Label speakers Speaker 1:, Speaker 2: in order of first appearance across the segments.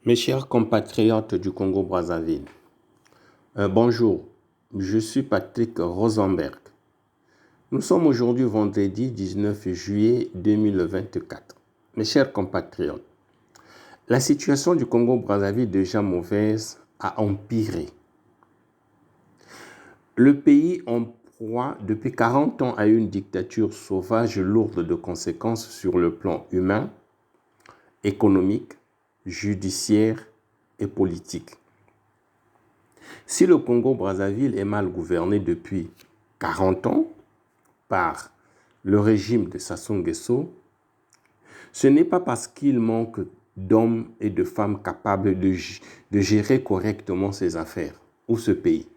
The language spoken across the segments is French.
Speaker 1: Mes chers compatriotes du Congo-Brazzaville, bonjour, je suis Patrick Rosenberg. Nous sommes aujourd'hui vendredi 19 juillet 2024. Mes chers compatriotes, la situation du Congo-Brazzaville déjà mauvaise a empiré. Le pays en proie depuis 40 ans à une dictature sauvage lourde de conséquences sur le plan humain, économique, judiciaire et politique. Si le Congo-Brazzaville est mal gouverné depuis 40 ans par le régime de Sassou Nguesso, ce n'est pas parce qu'il manque d'hommes et de femmes capables de gérer correctement ses affaires ou ce pays.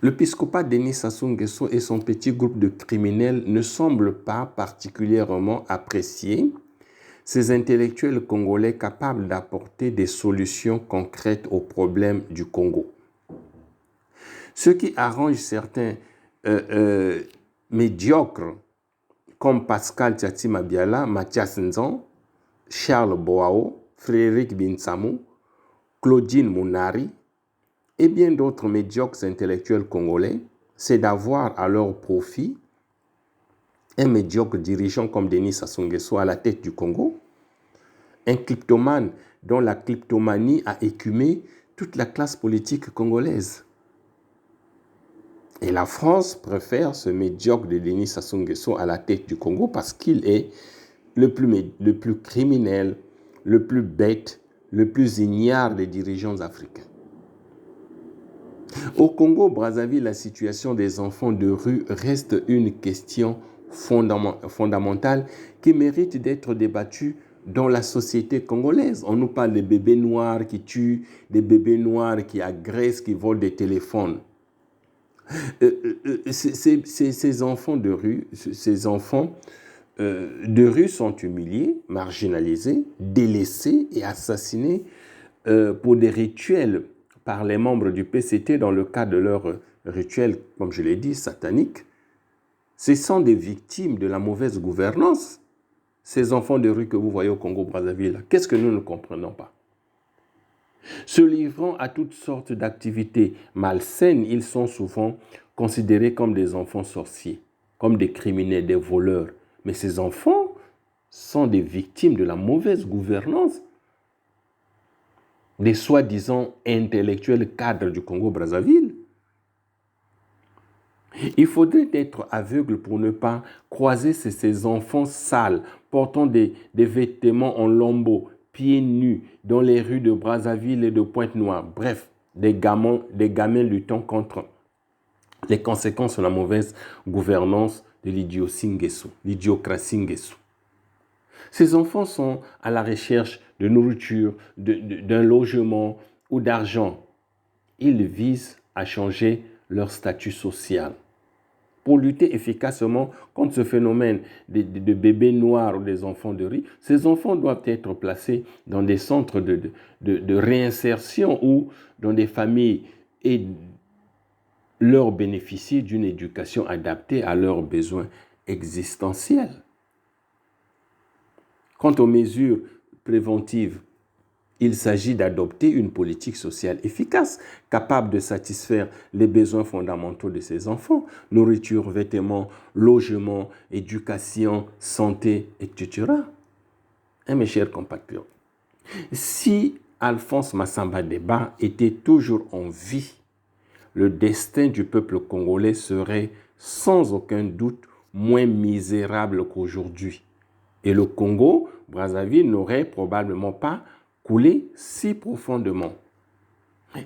Speaker 1: L'épiscopat Denis Sassou Nguesso et son petit groupe de criminels ne semblent pas particulièrement apprécier ces intellectuels congolais capables d'apporter des solutions concrètes aux problèmes du Congo. Ce qui arrange certains médiocres comme Pascal Tchati Mabiala, Mathias Nzan, Charles Boao, Frédéric Binsamou, Claudine Mounari et bien d'autres médiocres intellectuels congolais, c'est d'avoir à leur profit un médiocre dirigeant comme Denis Sassou Nguesso à la tête du Congo, un kleptomane dont la kleptomanie a écumé toute la classe politique congolaise. Et la France préfère ce médiocre de Denis Sassou Nguesso à la tête du Congo parce qu'il est le plus criminel, le plus bête, le plus ignare des dirigeants africains. Au Congo-Brazzaville, la situation des enfants de rue reste une question fondamentale qui mérite d'être débattue dans la société congolaise. On nous parle des bébés noirs qui tuent, des bébés noirs qui agressent, qui volent des téléphones. Ces enfants de rue, sont humiliés, marginalisés, délaissés et assassinés pour des rituels par les membres du PCT dans le cadre de leurs rituels, comme je l'ai dit, sataniques. Ce sont des victimes de la mauvaise gouvernance. Ces enfants de rue que vous voyez au Congo-Brazzaville, qu'est-ce que nous ne comprenons pas? Se livrant à toutes sortes d'activités malsaines, ils sont souvent considérés comme des enfants sorciers, comme des criminels, des voleurs. Mais ces enfants sont des victimes de la mauvaise gouvernance des soi-disant intellectuels cadres du Congo-Brazzaville. Il faudrait être aveugle pour ne pas croiser ces enfants sales, portant des vêtements en lambeaux, pieds nus, dans les rues de Brazzaville et de Pointe-Noire. Bref, des gamins luttant contre les conséquences de la mauvaise gouvernance de l'idiocratie Nguesso. Ces enfants sont à la recherche de nourriture, d'un logement ou d'argent. Ils visent à changer leur statut social. Pour lutter efficacement contre ce phénomène de bébés noirs ou des enfants de rue, ces enfants doivent être placés dans des centres de réinsertion ou dans des familles et leur bénéficier d'une éducation adaptée à leurs besoins existentiels. Quant aux mesures préventives, il s'agit d'adopter une politique sociale efficace, capable de satisfaire les besoins fondamentaux de ces enfants, nourriture, vêtements, logement, éducation, santé, etc. Et mes chers compatriotes, si Alphonse Massamba Deba était toujours en vie, le destin du peuple congolais serait sans aucun doute moins misérable qu'aujourd'hui. Et le Congo-Brazzaville n'aurait probablement pas coulé si profondément.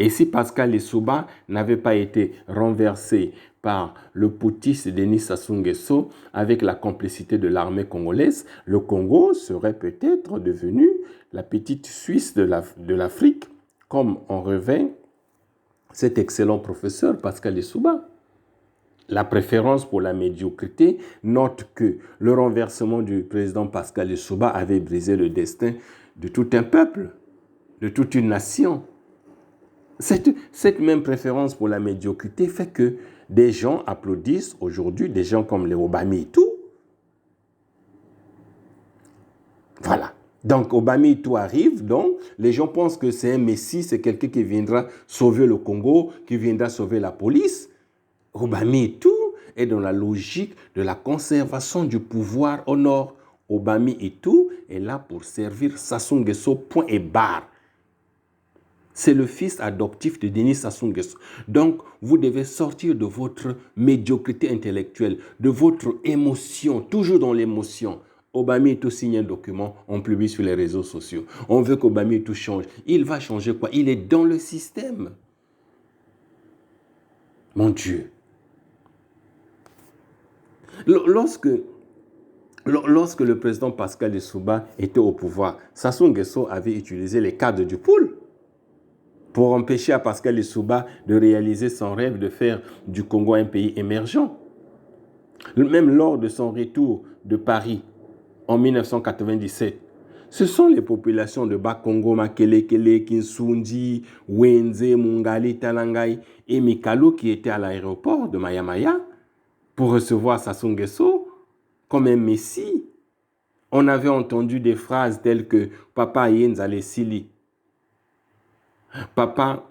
Speaker 1: Et si Pascal Lissouba n'avait pas été renversé par le putschiste Denis Sassou Nguesso avec la complicité de l'armée congolaise, le Congo serait peut-être devenu la petite Suisse de l'Afrique, comme en revint cet excellent professeur Pascal Lissouba. La préférence pour la médiocrité note que le renversement du président Pascal Lissouba avait brisé le destin de tout un peuple, de toute une nation. Cette même préférence pour la médiocrité fait que des gens applaudissent aujourd'hui, des gens comme les Obama et tout. Voilà. Donc, Obama tout arrive, donc les gens pensent que c'est un messie, c'est quelqu'un qui viendra sauver le Congo, qui viendra sauver la police. Obama tout est dans la logique de la conservation du pouvoir au nord. Obama tout est là pour servir Sassou Nguesso, point et barre. C'est le fils adoptif de Denis Sassou Nguesso. Donc, vous devez sortir de votre médiocrité intellectuelle, de votre émotion, toujours dans l'émotion. Obama tout signe un document, on publie sur les réseaux sociaux. On veut qu'Obama tout change. Il va changer quoi? Il est dans le système. Mon Dieu. Lorsque le président Pascal Lissouba était au pouvoir, Sassou Nguesso avait utilisé les cadres du pool pour empêcher à Pascal Lissouba de réaliser son rêve de faire du Congo un pays émergent. Même lors de son retour de Paris en 1997, ce sont les populations de Bas-Congo, Makelekele, Kinsundi, Wenze, Mungali, Talangai et Mikalo qui étaient à l'aéroport de Mayamaya pour recevoir Sassou Nguesso comme un messie. On avait entendu des phrases telles que « Papa Yenzale Sili »,« Papa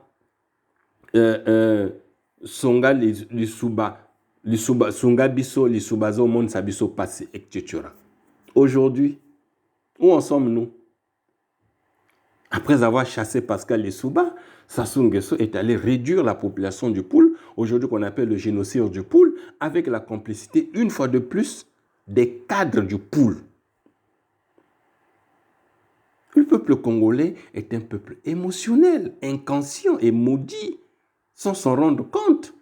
Speaker 1: Songa Lissouba, Songa Biso Lissoubazo Mon Sabiso Passé, etc. » Aujourd'hui, où en sommes-nous? Après avoir chassé Pascal Lissouba, Sassou Nguesso est allé réduire la population du Poul, aujourd'hui qu'on appelle le génocide du Poul, avec la complicité, une fois de plus, des cadres du Poul. Le peuple congolais est un peuple émotionnel, inconscient et maudit, sans s'en rendre compte.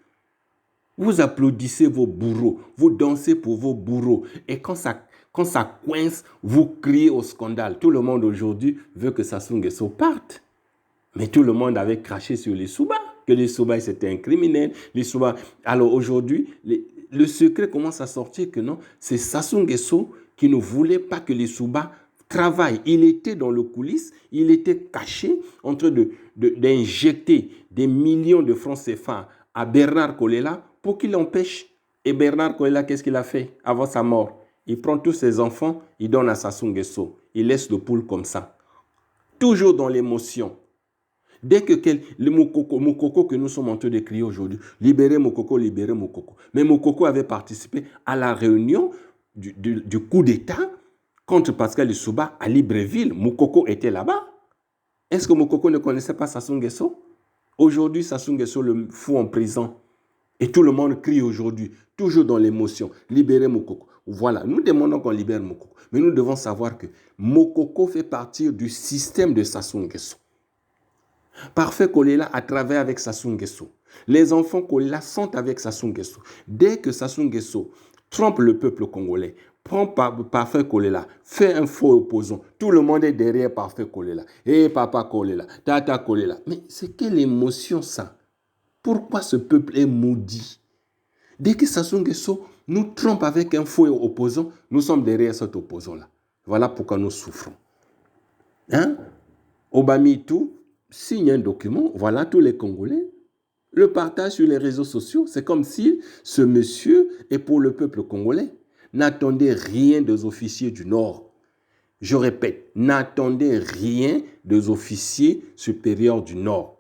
Speaker 1: Vous applaudissez vos bourreaux, vous dansez pour vos bourreaux, et quand ça coince, vous criez au scandale. Tout le monde aujourd'hui veut que Sassou Nguesso parte. Mais tout le monde avait craché sur Lissouba, que Lissouba c'était un criminel. Lissouba. Alors aujourd'hui, le secret commence à sortir que non, c'est Sassou Nguesso qui ne voulait pas que Lissouba travaille. Il était dans le coulisses, il était caché en train d'injecter des millions de francs CFA à Bernard Kolela pour qu'il l'empêche. Et Bernard Kolela, qu'est-ce qu'il a fait avant sa mort? Il prend tous ses enfants, il donne à Sassou Nguesso. Il laisse le Poul comme ça. Toujours dans l'émotion. Dès que le Moukoko que nous sommes en train de crier aujourd'hui, libérez Moukoko, libérez Moukoko. Mais Moukoko avait participé à la réunion du coup d'État contre Pascal Lissouba à Libreville. Moukoko était là-bas. Est-ce que Moukoko ne connaissait pas Sassou Nguesso? Aujourd'hui, Sassou Nguesso le fout en prison. Et tout le monde crie aujourd'hui, toujours dans l'émotion, libérez Moukoko. Voilà, nous demandons qu'on libère Moukoko. Mais nous devons savoir que Moukoko fait partie du système de Sassou Nguesso. Parfait Kolela a travaillé avec Sassou Nguesso. Les enfants Kolela sont avec Sassou Nguesso. Dès que Sassou Nguesso trompe le peuple congolais, prend Parfait Kolela, fait un faux opposant, tout le monde est derrière Parfait Kolela. Et papa Kolela, tata Kolela. Mais c'est quelle émotion ça? Pourquoi ce peuple est maudit? Dès que Sassou Nguesso nous trompe avec un faux opposant, nous sommes derrière cet opposant-là. Voilà pourquoi nous souffrons. Hein? Obama tout signe un document, voilà tous les Congolais, le partage sur les réseaux sociaux. C'est comme si ce monsieur est pour le peuple congolais. N'attendez rien des officiers du Nord. Je répète, n'attendez rien des officiers supérieurs du Nord.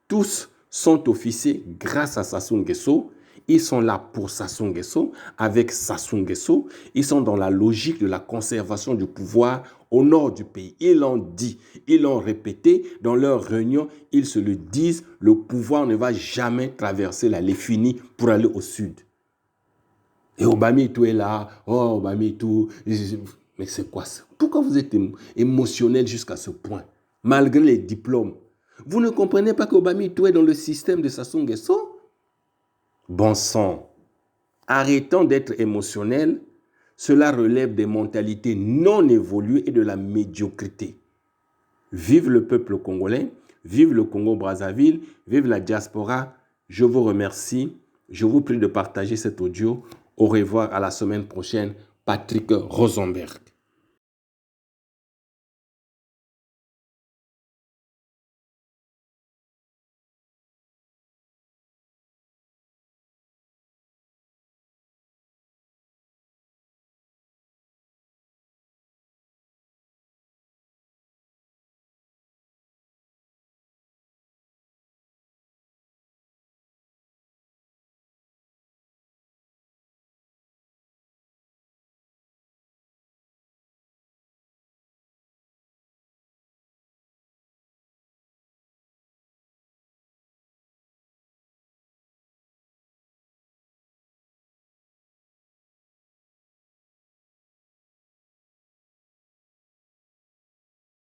Speaker 1: Tous sont officiers grâce à Sassou Nguesso. Ils sont là pour Sassou Nguesso, avec Sassou Nguesso. Ils sont dans la logique de la conservation du pouvoir au nord du pays. Ils l'ont dit, ils l'ont répété dans leurs réunions. Ils se le disent, le pouvoir ne va jamais traverser la Léfini pour aller au sud. Et Obama tout est là, oh Obama tout. Mais c'est quoi ça? Pourquoi vous êtes émotionnel jusqu'à ce point, malgré les diplômes? Vous ne comprenez pas qu'Obama tout est dans le système de Sassou Nguesso? Bon sang, arrêtons d'être émotionnels. Cela relève des mentalités non évoluées et de la médiocrité. Vive le peuple congolais, vive le Congo-Brazzaville, vive la diaspora. Je vous remercie. Je vous prie de partager cet audio. Au revoir, à la semaine prochaine. Patrick Rosenberg.